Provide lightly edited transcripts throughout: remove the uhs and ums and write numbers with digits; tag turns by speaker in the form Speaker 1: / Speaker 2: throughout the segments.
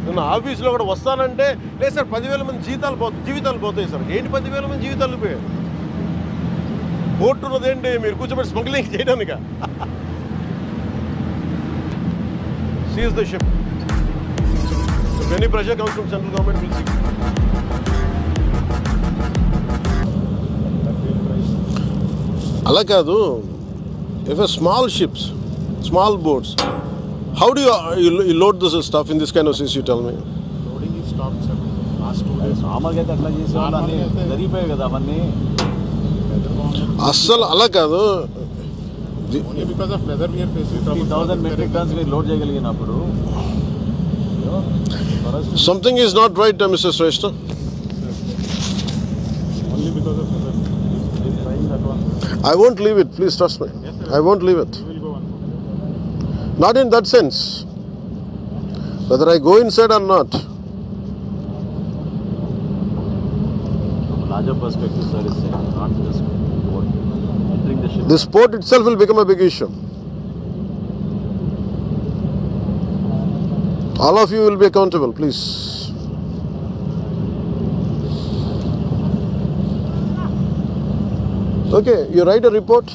Speaker 1: నిన్న ఆఫీస్లో కూడా వస్తానంటే లేదు సార్ 10,000 మంది జీవితాలు పోతాయి సార్. ఏంటి 10,000 మంది జీవితాలు పోయాయి? పోర్టు ఉన్నదేంటి మీరు కూర్చోబెట్టి స్మగ్లింగ్ చేయడానిక? Seize the ship. Any pressure comes from central government will see. అలా కాదు, if a small ships, small boats, how do you load this stuff in this kind of seas, you tell me?
Speaker 2: Loading is stopped, sir. Last 2 days. నార్మల్గా అయితే అట్లా చేసేవాళ్ళని జరిగిపోయాయి కదా అవన్నీ.
Speaker 1: అస్సలు అలా కాదు.
Speaker 2: Only because of weather we are facing
Speaker 3: 50,000 metric tons మీరు load చేయగలిగినప్పుడు
Speaker 1: something is not right, Mr. Shrestha.
Speaker 2: only because of weather.
Speaker 1: I won't leave it, please trust me.
Speaker 2: Yes, sir.
Speaker 1: I won't leave it.
Speaker 2: We will go on.
Speaker 1: Not in that sense. Whether I go inside or not.
Speaker 3: larger perspective, sir, is not just port. Entering the ship.
Speaker 1: This port itself will become a big issue. All of you will be accountable, please. Okay, you write a report.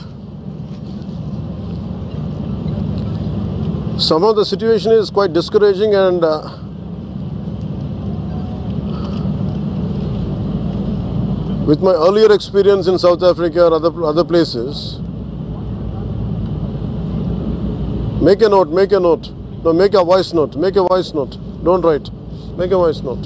Speaker 1: Somehow the situation is quite discouraging, and with my earlier experience in South Africa or other places, make a note. No, make a voice note. Don't write. Make a voice note.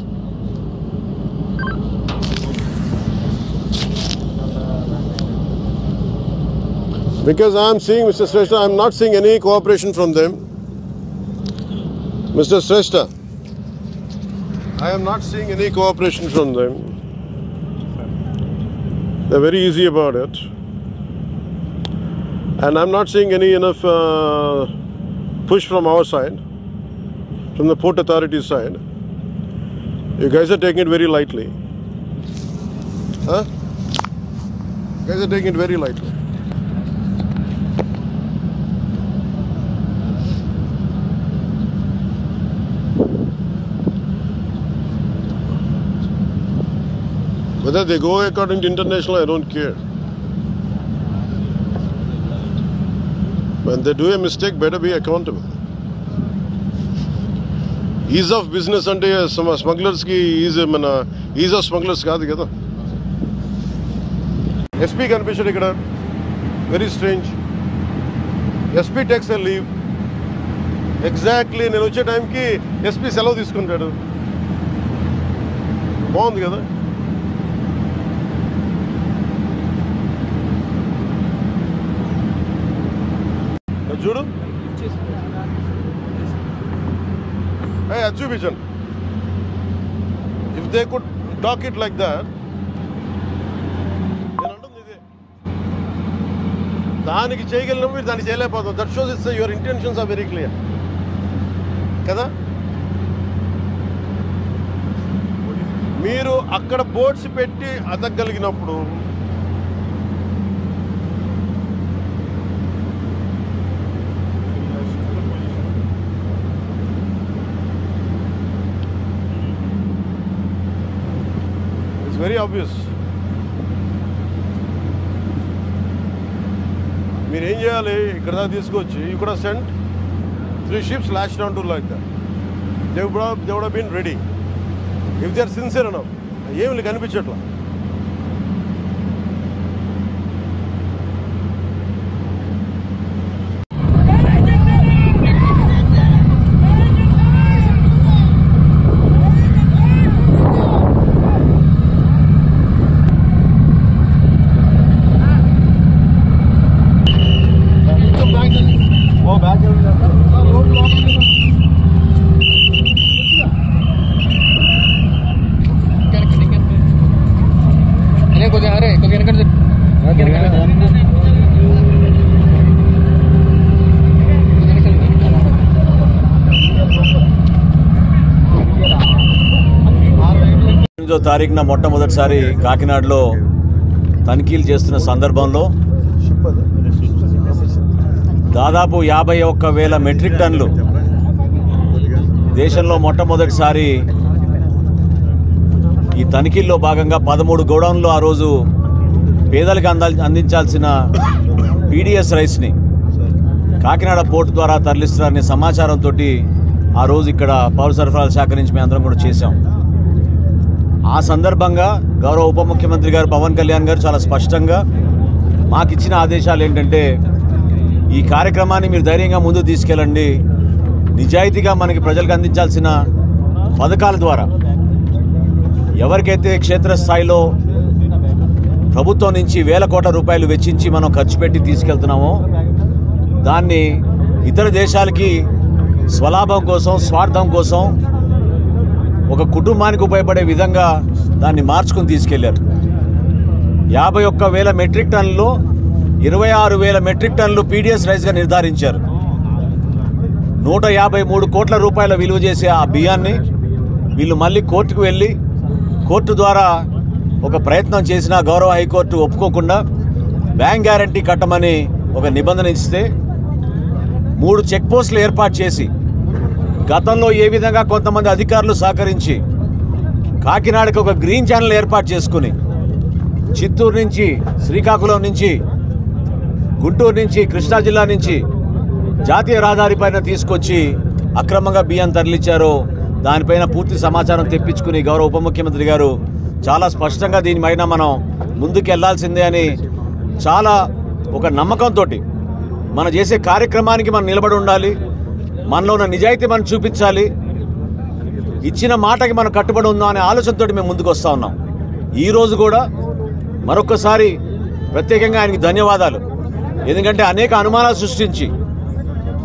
Speaker 1: Because I am seeing, Mr. Shrestha, I am not seeing any cooperation from them. Mr. Shrestha, I am not seeing any cooperation from them. They are very easy about it. And I am not seeing any enough push from our side, from the Port Authority side. You guys are taking it very lightly. Huh? You guys are taking it very lightly. Whether they go according to international, I don't care. When they do a mistake, better be accountable. Ease of business ante smugglers ki ease of smugglers kaadu kada. SP కనిపించాడు ఇక్కడ. Very strange. SP takes a leave. Exactly నేను వచ్చే టైంకి SP సెలవు తీసుకుంటాడు. బాగుంది కదా. చూడు, చూపించండి. If they could talk it like that, నేను అంటుంది ఇదే. దానికి చేయగలిగినప్పుడు మీరు దాన్ని చేయలేకపోతాం. That shows it's your intentions are very clear కదా. మీరు అక్కడ బోర్డ్స్ పెట్టి అతకగలిగినప్పుడు వెరీ ఆబ్వియస్. మీరు ఏం చేయాలి, ఇక్కడ దాకా తీసుకొచ్చి you could have cent 3 ships lashed down to like that. They would have been ready if they are sincere enough. ఏమి కనిపించట్లా.
Speaker 3: తారీఖున మొట్టమొదటిసారి కాకినాడలో తనిఖీలు చేస్తున్న సందర్భంలో దాదాపు 51,000 మెట్రిక్ టన్నులు
Speaker 2: దేశంలో మొట్టమొదటిసారి ఈ తనిఖీల్లో భాగంగా 13 గోడౌన్లు ఆ రోజు పేదలకు అందించాల్సిన పీడిఎస్ రైస్ని కాకినాడ పోర్టు ద్వారా తరలిస్తున్నారనే సమాచారంతో ఆ రోజు ఇక్కడ పౌర సరఫరాల శాఖ నుంచి మేము అందరం కూడా చేశాం. ఆ సందర్భంగా గౌరవ ఉప ముఖ్యమంత్రి గారు పవన్ కళ్యాణ్ గారు చాలా స్పష్టంగా మాకిచ్చిన ఆదేశాలు ఏంటంటే, ఈ కార్యక్రమాన్ని మీరు ధైర్యంగా ముందుకు తీసుకెళ్ళండి, నిజాయితీగా మనకి ప్రజలకు అందించాల్సిన పథకాల ద్వారా ఎవరికైతే క్షేత్రస్థాయిలో ప్రభుత్వం నుంచి వేల కోట్ల రూపాయలు వెచ్చించి మనం ఖర్చు పెట్టి తీసుకెళ్తున్నామో దాన్ని ఇతర దేశాలకి స్వలాభం కోసం, స్వార్థం కోసం, ఒక కుటుంబానికి ఉపయోగపడే విధంగా దాన్ని మార్చుకుని తీసుకెళ్లారు. 51,000 మెట్రిక్ టన్నులో 26,000 మెట్రిక్ టన్నులు పీడిఎస్ రైస్గా నిర్ధారించారు. 153 కోట్ల రూపాయల విలువ చేసే ఆ బియ్యాన్ని వీళ్ళు మళ్ళీ కోర్టుకు వెళ్ళి కోర్టు ద్వారా ఒక ప్రయత్నం చేసిన గౌరవ హైకోర్టు ఒప్పుకోకుండా బ్యాంక్ గ్యారంటీ కట్టమని ఒక నిబంధన ఇస్తే 3 చెక్ పోస్టులు ఏర్పాటు చేసి గతంలో ఏ విధంగా కొంతమంది అధికారులు సహకరించి కాకినాడకి ఒక గ్రీన్ ఛానల్ ఏర్పాటు చేసుకుని చిత్తూరు నుంచి, శ్రీకాకుళం నుంచి, గుంటూరు నుంచి, కృష్ణా జిల్లా నుంచి జాతీయ రహదారి పైన తీసుకొచ్చి అక్రమంగా బియ్యం తరలించారో దానిపైన పూర్తి సమాచారం తెప్పించుకుని గౌరవ ఉప ముఖ్యమంత్రి గారు చాలా స్పష్టంగా దీనిపైన మనం ముందుకు వెళ్లాల్సిందే అని చాలా ఒక నమ్మకంతో మనం చేసే కార్యక్రమానికి మనం నిలబడి ఉండాలి, మనలో ఉన్న నిజాయితీ మనం చూపించాలి, ఇచ్చిన మాటకి మనం కట్టుబడి ఉందాం అనే ఆలోచనతో మేము ముందుకు వస్తూ ఉన్నాం. ఈరోజు కూడా మరొకసారి ప్రత్యేకంగా ఆయనకి ధన్యవాదాలు. ఎందుకంటే అనేక అనుమానాలు సృష్టించి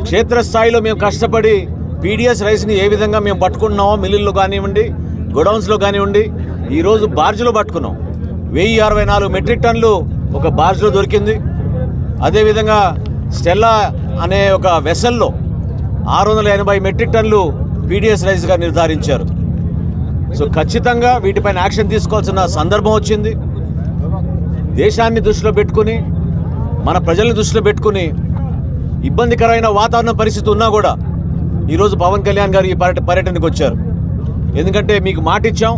Speaker 2: క్షేత్రస్థాయిలో మేము కష్టపడి పీడిఎస్ రైస్ని ఏ విధంగా మేము పట్టుకుంటున్నామో మిల్లుల్లో కానివ్వండి, గొడౌన్స్లో కానివ్వండి, ఈరోజు బార్జ్లో పట్టుకున్నాం. 1064 మెట్రిక్ టన్నులు ఒక బార్జ్లో దొరికింది. అదేవిధంగా స్టెల్లా అనే ఒక వెసల్లో 680 మెట్రిక్ టన్నులు పీడిఎస్ రైస్గా నిర్ధారించారు. సో ఖచ్చితంగా వీటిపైన యాక్షన్ తీసుకోవాల్సిన సందర్భం వచ్చింది. దేశాన్ని దృష్టిలో పెట్టుకుని, మన ప్రజల్ని దృష్టిలో పెట్టుకుని ఇబ్బందికరమైన వాతావరణ పరిస్థితి ఉన్నా కూడా ఈరోజు పవన్ కళ్యాణ్ గారు ఈ పర్యటనకు వచ్చారు. ఎందుకంటే మీకు మాట ఇచ్చాం,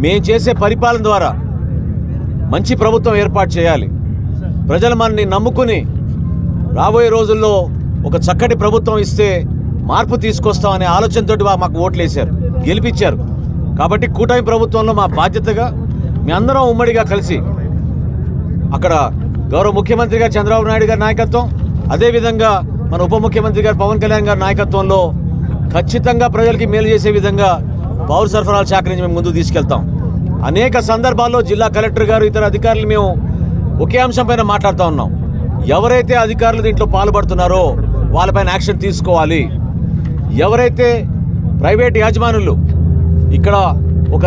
Speaker 2: మేము చేసే పరిపాలన ద్వారా మంచి ప్రభుత్వం ఏర్పాటు చేయాలి, ప్రజలు మనని నమ్ముకుని రాబోయే రోజుల్లో ఒక చక్కటి ప్రభుత్వం ఇస్తే మార్పు తీసుకొస్తామనే ఆలోచనతో మాకు ఓట్లు వేశారు, గెలిపించారు. కాబట్టి కూటమి ప్రభుత్వంలో మా బాధ్యతగా మీ అందరం ఉమ్మడిగా కలిసి అక్కడ గౌరవ ముఖ్యమంత్రి గారు చంద్రబాబు నాయుడు గారి నాయకత్వం, అదేవిధంగా మన ఉప ముఖ్యమంత్రి గారు పవన్ కళ్యాణ్ గారి నాయకత్వంలో ఖచ్చితంగా ప్రజలకి మేలు చేసే విధంగా పౌర సరఫరాల శాఖ నుంచి మేము ముందుకు తీసుకెళ్తాం. అనేక సందర్భాల్లో జిల్లా కలెక్టర్ గారు, ఇతర అధికారులు మేము ఒకే అంశం పైన మాట్లాడుతూ ఉన్నాం. ఎవరైతే అధికారులు దీంట్లో పాల్పడుతున్నారో వాళ్ళపైన యాక్షన్ తీసుకోవాలి. ఎవరైతే ప్రైవేట్ యాజమానులు ఇక్కడ ఒక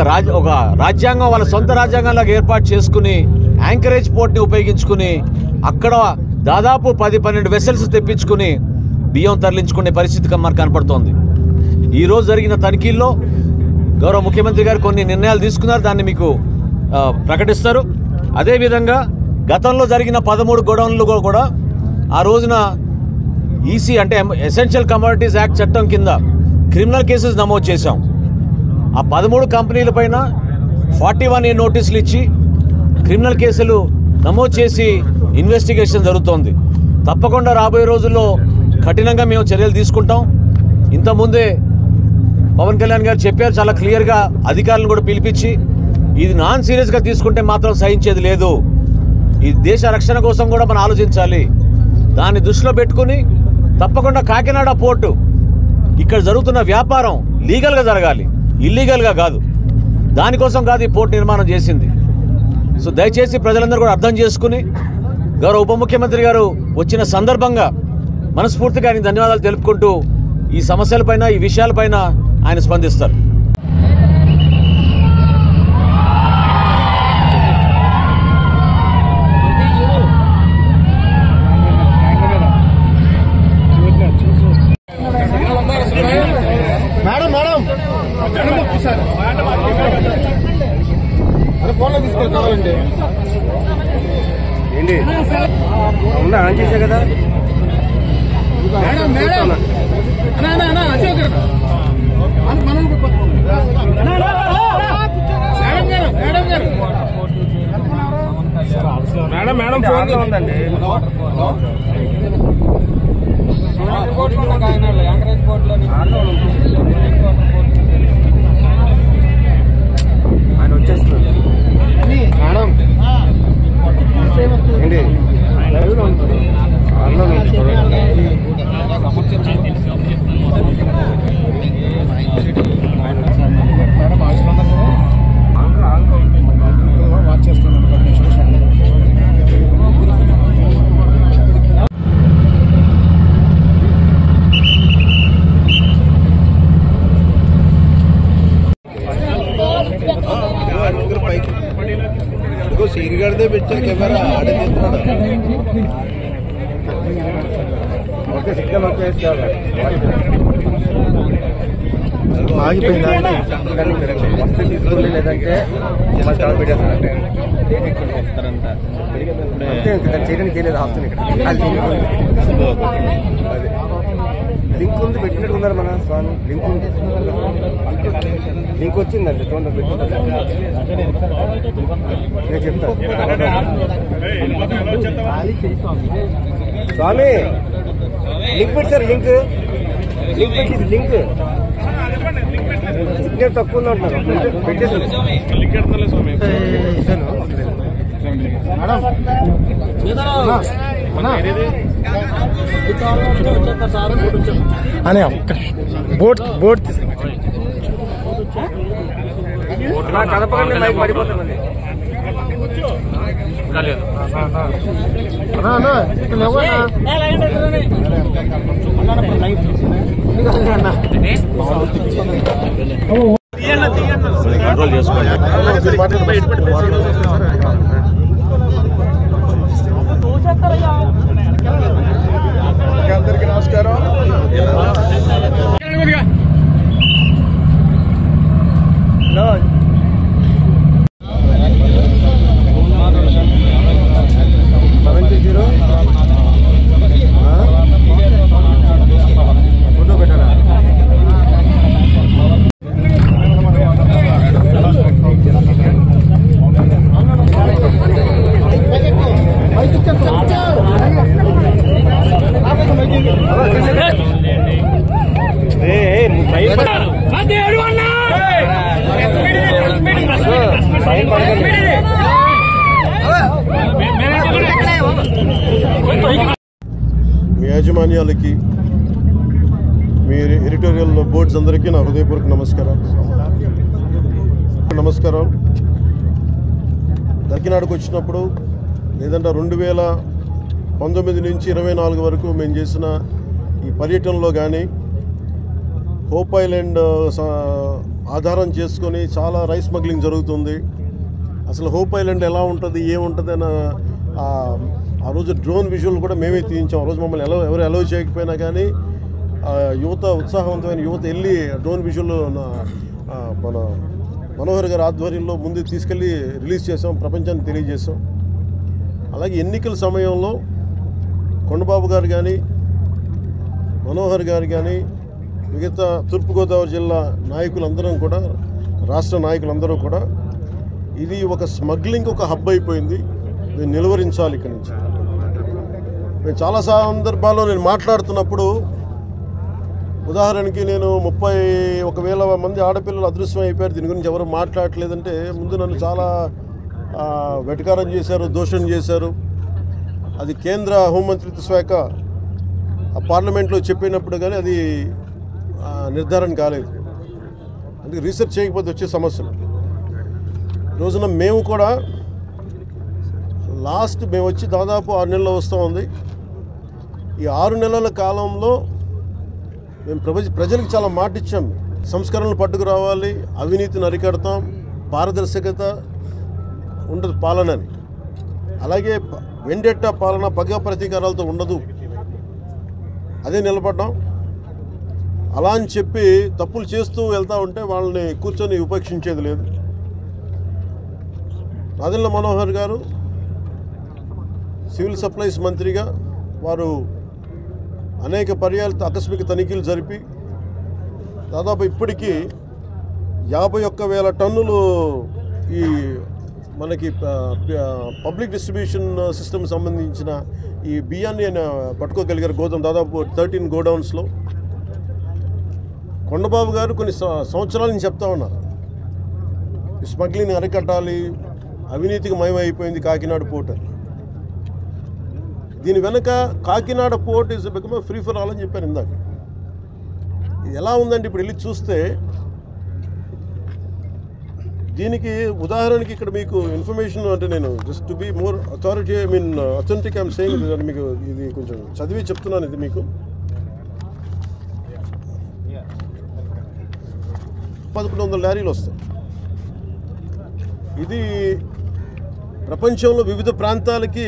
Speaker 2: రాజ్యాంగం, వాళ్ళ సొంత రాజ్యాంగంలాగా ఏర్పాటు చేసుకుని యాంకరేజ్ పోర్ట్ని ఉపయోగించుకుని అక్కడ దాదాపు 10-12 వెసల్స్ తెప్పించుకుని బియ్యం తరలించుకునే పరిస్థితి మనకు కనపడుతోంది. ఈరోజు జరిగిన తనిఖీల్లో గౌరవ ముఖ్యమంత్రి గారు కొన్ని నిర్ణయాలు తీసుకున్నారు, దాన్ని మీకు ప్రకటిస్తారు. అదేవిధంగా గతంలో జరిగిన 13 గోడౌన్లు కూడా ఆ రోజున ఈసీ అంటే ఎసెన్షియల్ కమోడిటీస్ యాక్ట్ చట్టం కింద క్రిమినల్ కేసెస్ నమోదు చేశాం. ఆ 13 కంపెనీల పైన 41A నోటీసులు ఇచ్చి క్రిమినల్ కేసులు నమోదు చేసి ఇన్వెస్టిగేషన్ జరుగుతోంది. తప్పకుండా రాబోయే రోజుల్లో కఠినంగా మేము చర్యలు తీసుకుంటాం. ఇంతకుముందే పవన్ కళ్యాణ్ గారు చెప్పారు చాలా క్లియర్గా, అధికారులను కూడా పిలిపించి ఇది నాన్ సీరియస్గా తీసుకుంటే మాత్రం సహించేది లేదు, ఈ దేశ రక్షణ కోసం కూడా మనం ఆలోచించాలి. దాన్ని దృష్టిలో పెట్టుకుని తప్పకుండా కాకినాడ పోర్టు ఇక్కడ జరుగుతున్న వ్యాపారం లీగల్గా జరగాలి, ఇల్లీగల్గా కాదు. దానికోసం కాదు ఈ పోర్టు నిర్మాణం చేసింది. సో దయచేసి ప్రజలందరూ కూడా అర్థం చేసుకుని గౌరవ ఉప ముఖ్యమంత్రి గారు వచ్చిన సందర్భంగా మనస్ఫూర్తిగా ఆయన ధన్యవాదాలు తెలుపుకుంటూ ఈ సమస్యలపైన, ఈ విషయాలపైన ఆయన స్పందిస్తారు.
Speaker 4: ఫోన్లో తీసుకొని కావాలండి ఏంటి ఉందా ఆన్ చేసా కదా మేడం మేడం ఫోన్ లో ఉందండి. ఆయన వచ్చేస్తుంది మేడం ఏంటి లైవ్ లో ఉంటుంది. వాచ్ చేస్తున్నాను. సీరిగడదే పెట్టారు కెమెరా ఆడే ఓకే సిగ్నల్ వచ్చేస్తారు. ఆగిపోయిందా వస్తే తీసుకోండి, లేదంటే స్టార్ పెట్టేస్తారంటే అంతే. చేయడానికి లేదు ఆప్షన్ ఇక్కడ. అదే లింక్ ఉంది, పెట్టినట్టు ఉన్నారు మన స్వామి. లింక్ ఉంది, లింక్ వచ్చిందండి. చూడండి పెట్టుకుంటారు. నేను చెప్తాను స్వామి. లింక్ పెట్టారు, లింక్ పెట్టేసి లింక్ సిగ్నల్ తక్కువ ఉంది అంటున్నారు. పెట్టేసారు. అనే బోట్ కదపకండి, మైక్ పడిపోతుందండి.
Speaker 2: కంట్రోల్ చేసుకోండి.
Speaker 1: అందరికీ నమస్కారం. ఫోటో పెట్టారా? మీ యాజమాన్యాలకి, మీ ఎడిటోరియల్ బోర్డ్స్ అందరికీ నా హృదయపూర్వక నమస్కారం. దక్కినాడుకు వచ్చినప్పుడు లేదంటే 2019 నుంచి 24 వరకు మేము చేసిన ఈ పర్యటనలో కానీ హోప్ ఐలాండ్ ఆధారం చేసుకొని చాలా రైస్ స్మగ్లింగ్ జరుగుతుంది. అసలు హోప్ ఐలాండ్ ఎలా ఉంటుంది, ఏముంటుంది అని ఆ రోజు డ్రోన్ విజువల్ కూడా మేమే తీయించాం. ఆ రోజు మమ్మల్ని ఎవరు అలౌ చేయకపోయినా కానీ యువత, ఉత్సాహవంతమైన యువత వెళ్ళి డ్రోన్ విజువల్ మన మనోహర్ గారి ఆధ్వర్యంలో ముందు తీసుకెళ్ళి రిలీజ్ చేసాం, ప్రపంచానికి తెలియజేసాం. అలాగే ఎన్నికల సమయంలో కొండబాబు గారు కానీ, మనోహర్ గారు కానీ, మిగతా తూర్పుగోదావరి జిల్లా నాయకులందరం కూడా, రాష్ట్ర నాయకులందరూ కూడా ఇది ఒక స్మగ్లింగ్ ఒక హబ్ అయిపోయింది, మేము నిలువరించాలి ఇక్కడి నుంచి. మేము చాలా సందర్భాల్లో నేను మాట్లాడుతున్నప్పుడు, ఉదాహరణకి నేను 31,000 మంది ఆడపిల్లలు అదృశ్యం అయిపోయారు, దీని గురించి ఎవరు మాట్లాడలేదంటే ముందు నన్ను చాలా వెటకారం చేశారు, దూషణ చేశారు. అది కేంద్ర హోంమంత్రిత్వ శాఖ పార్లమెంట్లో చెప్పినప్పుడు కానీ అది నిర్ధారణ కాలేదు. అందుకే రీసెర్చ్ చేయకపోతే వచ్చే సమస్యలు. రోజున మేము కూడా మేము వచ్చి దాదాపు 6 నెలలు వస్తూ ఉంది. ఈ 6 నెలల కాలంలో మేము ప్రజలకు చాలా మాట ఇచ్చాం. సంస్కరణలు పట్టుకురావాలి, అవినీతిని అరికడతాం, పారదర్శకత ఉండదు పాలనని. అలాగే వెండెట్ట పాలన పగ ప్రతీకారాలతో ఉండదు, అదే నిలబడ్డాం. అలా అని చెప్పి తప్పులు చేస్తూ వెళ్తూ ఉంటే వాళ్ళని కూర్చొని ఉపేక్షించేది లేదు. నాదెండ్ల మనోహర్ గారు సివిల్ సప్లైస్ మంత్రిగా వారు అనేక పర్యాలు ఆకస్మిక తనిఖీలు జరిపి దాదాపు ఇప్పటికీ 51,000 టన్నులు ఈ మనకి పబ్లిక్ డిస్ట్రిబ్యూషన్ సిస్టమ్ సంబంధించిన ఈ బియ్యాన్ని ఆయన పట్టుకోగలిగారు. గోదాం దాదాపు 13 గోడౌన్స్లో. కొండబాబు గారు కొన్ని సంవత్సరాల నుంచి చెప్తా ఉన్నారు, ఈ స్మగ్లింగ్ అరికట్టాలి, అవినీతికి మయమైపోయింది కాకినాడ పోర్ట్ అని. దీని వెనక Kakinada port is become free for all అని చెప్పాను ఇందాక. ఇది ఎలా ఉందంటే ఇప్పుడు వెళ్ళి చూస్తే, దీనికి ఉదాహరణకి ఇక్కడ మీకు ఇన్ఫర్మేషన్ అంటే నేను just to be more authority authentic I'm saying మీకు ఇది కొంచెం చదివి చెప్తున్నాను. ఇది మీకు 1100 లారీలు వస్తాయి. ఇది ప్రపంచంలో వివిధ ప్రాంతాలకి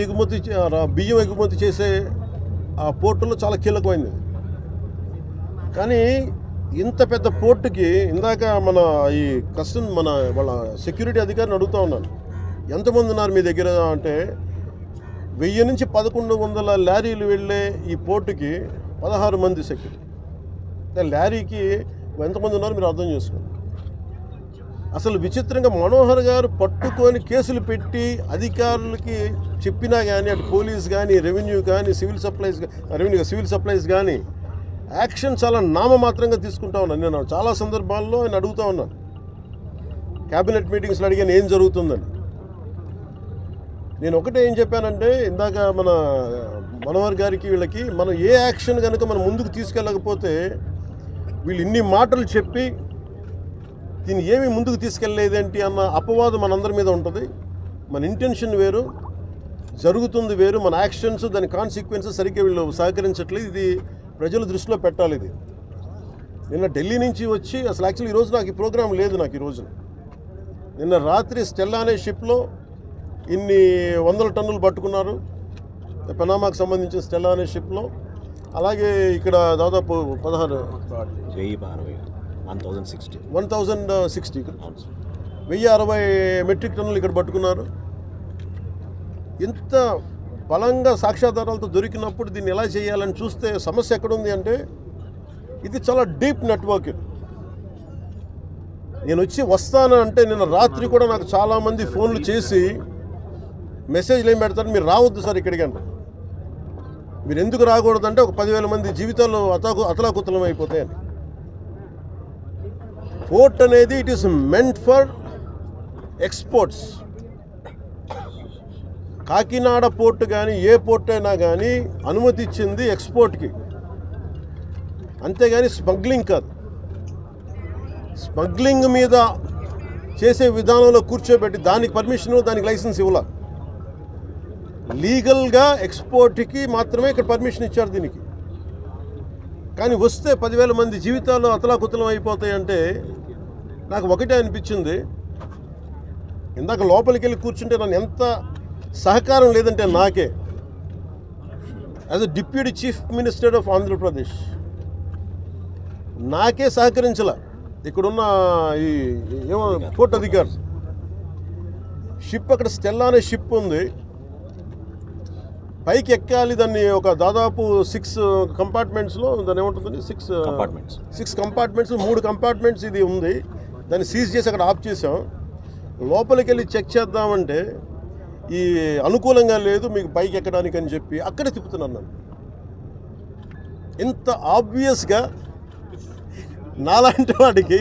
Speaker 1: బియ్యం ఎగుమతి చేసే ఆ పోర్టులో చాలా కీలకమైనది. కానీ ఇంత పెద్ద పోర్టుకి ఇందాక మన ఈ వాళ్ళ సెక్యూరిటీ అధికారిని అడుగుతూ ఉన్నాను, ఎంతమంది ఉన్నారు మీ దగ్గర అంటే 1000 నుంచి 1100 లారీలు వెళ్ళే ఈ పోర్టుకి 16 మంది సెక్యూరిటీ. లారీకి ఎంతమంది ఉన్నారు మీరు అర్థం చేసుకోండి. అసలు విచిత్రంగా మనోహర్ గారు పట్టుకొని కేసులు పెట్టి అధికారులకి చెప్పినా కానీ, అటు పోలీస్ కానీ, రెవెన్యూ కానీ, సివిల్ సప్లైస్ కానీ యాక్షన్ చాలా నామమాత్రంగా తీసుకుంటా ఉన్నాను. నేను చాలా సందర్భాల్లో ఆయన అడుగుతూ ఉన్నాను, క్యాబినెట్ మీటింగ్స్లో అడిగాను ఏం జరుగుతుందని. నేను ఒకటే ఏం చెప్పానంటే, ఇందాక మన మనోహర్ గారికి వీళ్ళకి మనం ఏ యాక్షన్ కనుక మనం ముందుకు తీసుకెళ్ళకపోతే వీళ్ళు ఇన్ని మాటలు చెప్పి దీన్ని ఏమీ ముందుకు తీసుకెళ్ళలేదేంటి అన్న అపవాదం మనందరి మీద ఉంటుంది. మన ఇంటెన్షన్ వేరు, జరుగుతుంది వేరు, మన యాక్షన్స్ దాని కాన్సిక్వెన్సెస్ సరిగ్గా వీళ్ళు సహకరించట్లేదు. ఇది ప్రజల దృష్టిలో పెట్టాలి. ఇది నిన్న ఢిల్లీ నుంచి వచ్చి అసలు యాక్చువల్లీ ఈరోజు నాకు ఈ ప్రోగ్రాం లేదు. నాకు ఈ రోజున నిన్న రాత్రి స్టెల్లా అనే షిప్లో ఇన్ని 100 టన్నులు పట్టుకున్నారు, పెనామాకు సంబంధించిన స్టెల్లా అనే షిప్లో. అలాగే ఇక్కడ దాదాపు 1060 మెట్రిక్ టన్నులు ఇక్కడ పట్టుకున్నారు. ఇంత బలంగా సాక్ష్యాధారాలతో దొరికినప్పుడు దీన్ని ఎలా చేయాలని చూస్తే సమస్య ఎక్కడుంది అంటే, ఇది చాలా డీప్ నెట్వర్క్. నేను వస్తాను అంటే నిన్న రాత్రి కూడా నాకు చాలామంది ఫోన్లు చేసి మెసేజ్లు ఏం పెడతారు, మీరు రావద్దు సార్ ఇక్కడికి అంటే. మీరు ఎందుకు రాకూడదంటే ఒక 10,000 మంది జీవితాలు అతలాకుతలం అయిపోతాయని. పోర్ట్ అనేది it is meant for exports. Kakinada port కానీ ఏ పోర్ట్ అయినా కానీ అనుమతి ఇచ్చింది ఎక్స్పోర్ట్కి, అంతేగాని స్మగ్లింగ్ కాదు. స్మగ్లింగ్ మీద చేసే విధానంలో కూర్చోబెట్టి దానికి పర్మిషన్, దానికి లైసెన్స్ ఇవ్వాల. లీగల్గా ఎక్స్పోర్ట్కి మాత్రమే ఇక్కడ పర్మిషన్ ఇచ్చారు దీనికి. కానీ వస్తే 10,000 మంది జీవితాలు అతలాకుతలం అయిపోతాయంటే నాకు ఒకటే అనిపించింది. ఇందాక లోపలికి వెళ్ళి కూర్చుంటే నన్ను ఎంత సహకారం లేదంటే నాకే, as a deputy chief minister of Andhra Pradesh నాకే సహకరించాల. ఇక్కడున్న ఈ ఏమో పోర్ట్ అధికారి షిప్, అక్కడ స్టెల్లా అనే షిప్ ఉంది, పైకి ఎక్కాలి. దాన్ని ఒక దాదాపు 6 కంపార్ట్మెంట్స్లో దాన్ని ఏముంటుందండి 6 కంపార్ట్మెంట్స్ 3 కంపార్ట్మెంట్స్ ఇది ఉంది. దాన్ని సీజ్ చేసి అక్కడ ఆఫ్ చేసాం. లోపలికి వెళ్ళి చెక్ చేద్దామంటే ఈ అనుకూలంగా లేదు మీకు పైకి ఎక్కడానికి అని చెప్పి అక్కడే తిప్పుతున్నాను నన్ను. ఇంత ఆబ్వియస్గా నాలాంటి వాడికి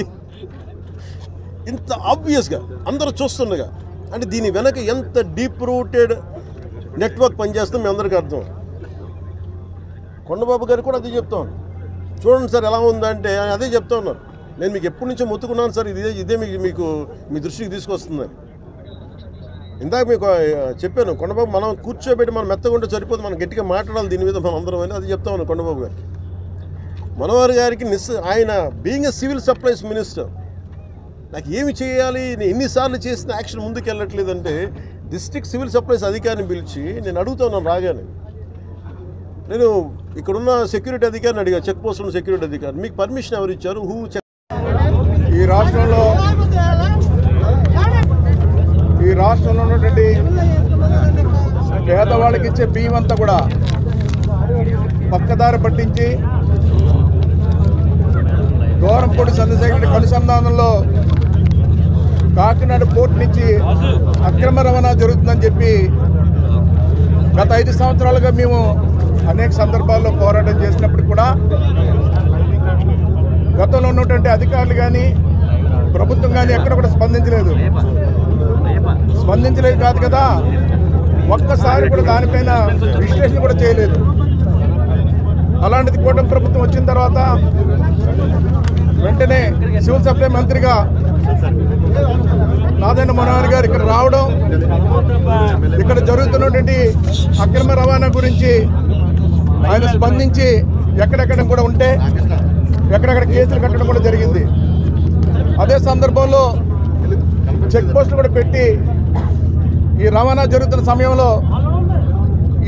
Speaker 1: ఇంత ఆబ్వియస్గా అందరూ చూస్తుండగా అంటే దీని వెనక ఎంత డీప్ రూటెడ్ నెట్వర్క్ పనిచేస్తాం మీ అందరికీ అర్థం. కొండబాబు గారు కూడా అదే చెప్తాను, చూడండి సార్ ఎలా ఉందంటే అదే చెప్తా ఉన్నారు. నేను మీకు ఎప్పటి నుంచో మొత్తుకున్నాను సార్, ఇదే మీకు మీ దృష్టికి తీసుకొస్తుందని. ఇందాక మీకు చెప్పాను, కొండబాబు మనం కూర్చోబెట్టి మనం మెత్తగుంటే సరిపోదు, మనం గట్టిగా మాట్లాడాలి దీని మీద మనం అందరం అని అది చెప్తా ఉన్నాను కొండబాబు గారికి. మనోహర్ గారికి ఆయన being a civil supplies minister నాకు ఏమి చేయాలి, నేను ఎన్నిసార్లు చేసిన యాక్షన్ ముందుకు వెళ్ళట్లేదంటే డిస్ట్రిక్ట్ సివిల్ సప్లైస్ అధికారిని పిలిచి నేను అడుగుతా ఉన్నాను రాగానే. నేను ఇక్కడున్న సెక్యూరిటీ అధికారిని అడిగా, చెక్ పోస్ట్ ఉన్న సెక్యూరిటీ అధికారి, మీకు పర్మిషన్ ఎవరు ఇచ్చారు?
Speaker 5: ఈ రాష్ట్రంలో ఉన్నటువంటి పేదవాళ్ళకి ఇచ్చే బియ్యం అంతా కూడా పక్కదారి పట్టించి దూరంపూడి చంద్రశేఖర్ రెడ్డి అనుసంధానంలో కాకినాడ పోర్ట్ నుంచి అక్రమ రవాణా జరుగుతుందని చెప్పి గత 5 సంవత్సరాలుగా మేము అనేక సందర్భాల్లో పోరాటం చేసినప్పుడు కూడా గతంలో ఉన్నటువంటి అధికారులు కానీ ప్రభుత్వం కానీ ఎక్కడ కూడా స్పందించలేదు కాదు కదా, ఒక్కసారి కూడా దానిపైన విశ్లేషణ కూడా చేయలేదు. అలాంటిది కూటమి ప్రభుత్వం వచ్చిన తర్వాత వెంటనే సివిల్ సప్లై మంత్రిగా నాదెండ్ల మనోహర్ గారు ఇక్కడ రావడం, ఇక్కడ జరుగుతున్నటువంటి అక్రమ రవాణా గురించి ఆయన స్పందించి ఎక్కడెక్కడ కూడా ఉంటే ఎక్కడెక్కడ కేసులు కట్టడం కూడా జరిగింది. అదే సందర్భంలో చెక్ పోస్టులు కూడా పెట్టి ఈ రవాణా జరుగుతున్న సమయంలో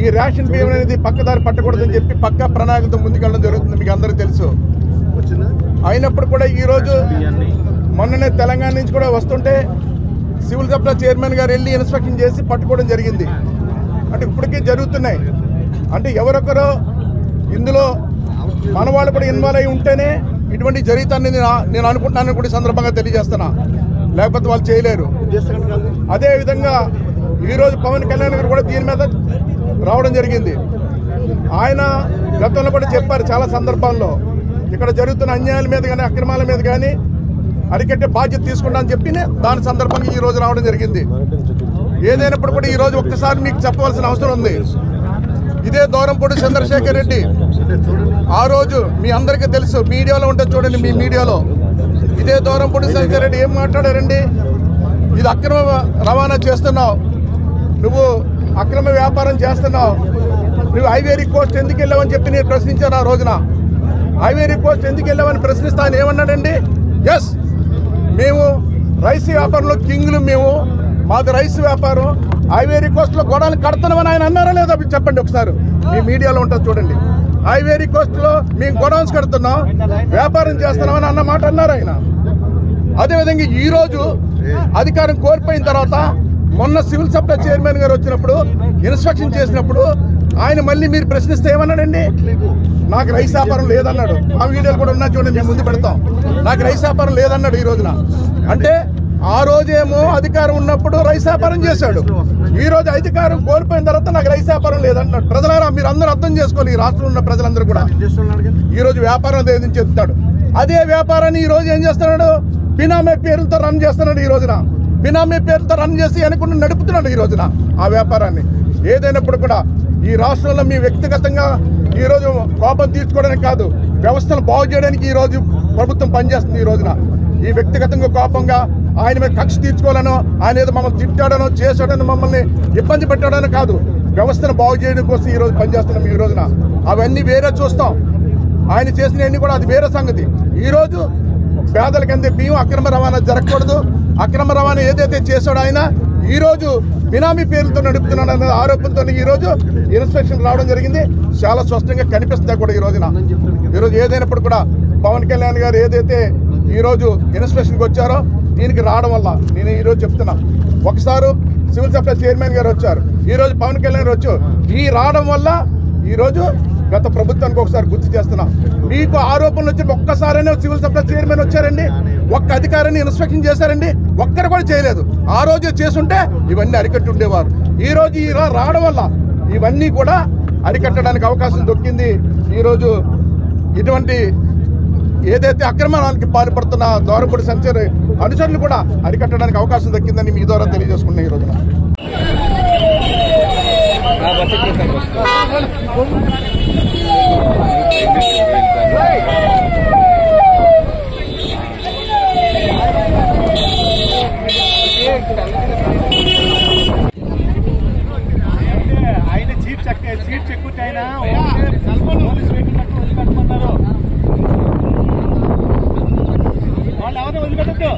Speaker 5: ఈ రేషన్ బియ్యం అనేది పక్కదారి పట్టకూడదని చెప్పి పక్కా ప్రణాళికతో ముందుకెళ్ళడం జరుగుతుంది, మీకు అందరికీ తెలుసు. అయినప్పుడు కూడా ఈరోజు మొన్ననే తెలంగాణ నుంచి కూడా వస్తుంటే సివిల్ సప్లై చైర్మన్ గారు వెళ్ళి ఇన్స్పెక్షన్ చేసి పట్టుకోవడం జరిగింది. అంటే ఇప్పటికీ జరుగుతున్నాయి. అంటే ఎవరొకరో ఇందులో మన వాళ్ళు కూడా ఇన్వాల్వ్ అయి ఉంటేనే ఇటువంటి జరుగుతాన్ని నేను అనుకుంటున్నానని కూడా సందర్భంగా తెలియజేస్తున్నా, లేకపోతే వాళ్ళు చేయలేరు. అదేవిధంగా ఈరోజు పవన్ కళ్యాణ్ గారు కూడా దీని మీద రావడం జరిగింది. ఆయన గతంలో కూడా చెప్పారు చాలా సందర్భాల్లో, ఇక్కడ జరుగుతున్న అన్యాయాల మీద కానీ అక్రమాల మీద కానీ అరికట్టే బాధ్యత తీసుకుంటా అని చెప్పి దాని సందర్భంగా ఈ రోజు రావడం జరిగింది. ఏదైనప్పుడు కూడా ఈరోజు ఒక్కసారి మీకు చెప్పవలసిన అవసరం ఉంది. ఇదే దూరంపూడి చంద్రశేఖర్ రెడ్డి ఆ రోజు మీ అందరికీ తెలుసు, మీడియాలో ఉంటుంది చూడండి, మీ మీడియాలో ఇదే దూరంపూడి చంద్రశేఖర్ రెడ్డి ఏం మాట్లాడారండి, ఇది అక్రమ రవాణా చేస్తున్నావు, నువ్వు అక్రమ వ్యాపారం చేస్తున్నావు, నువ్వు ఐవేరీ కోస్ట్ ఎందుకు వెళ్ళావని చెప్పి నేను ప్రశ్నించాను. ఆ రోజున ఐవేరీ కోస్ట్ ఎందుకు వెళ్ళావని ప్రశ్నిస్తా ఆయన ఏమన్నాడండి, ఎస్ మేము రైస్ వ్యాపారంలో కింగ్లు, మేము మాది రైస్ వ్యాపారం, ఐవేరీ కోస్ట్లో గొడవలు కడుతున్నామని ఆయన అన్నారా లేదా చెప్పండి ఒకసారి, మీ మీడియాలో ఉంటుంది చూడండి. ఐవేరీ కోస్ట్లో మేము గొడవన్స్ కడుతున్నాం, వ్యాపారం చేస్తున్నామని అన్న మాట అన్నారు ఆయన. అదేవిధంగా ఈరోజు అధికారం కోల్పోయిన తర్వాత మొన్న సివిల్ సప్లై చైర్మన్ గారు వచ్చినప్పుడు ఇన్స్పెక్షన్ చేసినప్పుడు ఆయన మళ్ళీ మీరు ప్రశ్నిస్తే ఏమన్నాడండి, నాకు రైస్ వ్యాపారం లేదన్నాడు. ఆ వీడియోలు కూడా ఉన్నా చూడండి, మేము ముందు పెడతాం. నాకు రైస్ వ్యాపారం లేదన్నాడు ఈ రోజున. అంటే ఆ రోజేమో అధికారం ఉన్నప్పుడు రైస్ వ్యాపారం చేశాడు, ఈ రోజు అధికారం కోల్పోయిన తర్వాత నాకు రైస్ వ్యాపారం లేదన్నాడు. ప్రజలారా మీరు అందరూ అర్థం చేసుకోవాలి, ఈ రాష్ట్రంలో ఉన్న ప్రజలందరూ కూడా ఈ రోజు వ్యాపారం లేదని చెప్తాడు. అదే వ్యాపారాన్ని ఈ రోజు ఏం చేస్తున్నాడు, బినామీ పేరులతో రన్ చేస్తున్నాడు. ఈ రోజున బినామీ పేరుతో రన్ చేసి అనుకుంటూ నడుపుతున్నాడు ఈ రోజున ఆ వ్యాపారాన్ని. ఏదైనప్పుడు కూడా ఈ రాష్ట్రంలో మీ వ్యక్తిగతంగా ఈరోజు కోపం తీర్చుకోవడానికి కాదు, వ్యవస్థను బాగు చేయడానికి ఈరోజు ప్రభుత్వం పనిచేస్తుంది. ఈ రోజున ఈ వ్యక్తిగతంగా కోపంగా ఆయన మీద కక్ష తీర్చుకోవాలనో, ఆయన ఏదో మమ్మల్ని తిట్టాడనో చేశాడనో మమ్మల్ని ఇబ్బంది పెట్టాడనో కాదు, వ్యవస్థను బాగు చేయడం కోసం ఈరోజు పనిచేస్తున్నాం. ఈ రోజున అవన్నీ వేరే చూస్తాం, ఆయన చేసినవన్నీ కూడా అది వేరే సంగతి. ఈరోజు పేదలకి అందే బియ్యం అక్రమ రవాణా జరగకూడదు, అక్రమ రవాణా ఏదైతే చేశాడో ఆయన ఈరోజు బినామీ పేరుతో నడుపుతున్నాడు అనే ఆరోపణతో ఈరోజు ఇన్స్పెక్షన్ రావడం జరిగింది. చాలా స్పష్టంగా కనిపిస్తుంది కూడా ఈ రోజున. ఈరోజు ఏదైనప్పుడు కూడా పవన్ కళ్యాణ్ గారు ఏదైతే ఈరోజు ఇన్స్పెక్షన్కి వచ్చారో దీనికి రావడం వల్ల నేను ఈరోజు చెప్తున్నా, ఒకసారి సివిల్ సప్లై చైర్మన్ గారు వచ్చారు, ఈరోజు పవన్ కళ్యాణ్ గారు వచ్చారు. ఈ రావడం వల్ల ఈరోజు గత ప్రభుత్వానికి ఒకసారి గుర్తు చేస్తున్నా, మీకు ఆరోపణలు వచ్చి ఒక్కసారైనా సివిల్ సప్లై చైర్మన్ వచ్చారండి, ఒక్క అధికారిని ఇన్స్పెక్షన్ చేశారండి, ఒక్కరు కూడా చేయలేదు. ఆ రోజు చేసుంటే ఇవన్నీ అరికట్టి ఉండేవారు. ఈ రోజు ఈ రావడం వల్ల ఇవన్నీ కూడా అరికట్టడానికి అవకాశం దొరికింది. ఈరోజు ఇటువంటి ఏదైతే అక్రమానికి పాల్పడుతున్న దూరంపూడి సంచారి అనుచరులు కూడా అరికట్టడానికి అవకాశం దక్కిందని మీ ద్వారా తెలియజేసుకున్నాం. ఈ రోజున
Speaker 6: ఆయన సీట్ చెక్కుతే ఆయన పోలీస్ వెహికల్ పట్టుకుని వదిలిపెట్టమన్నారు. వాళ్ళు ఎవరో వదిలిపెట్టద్దు.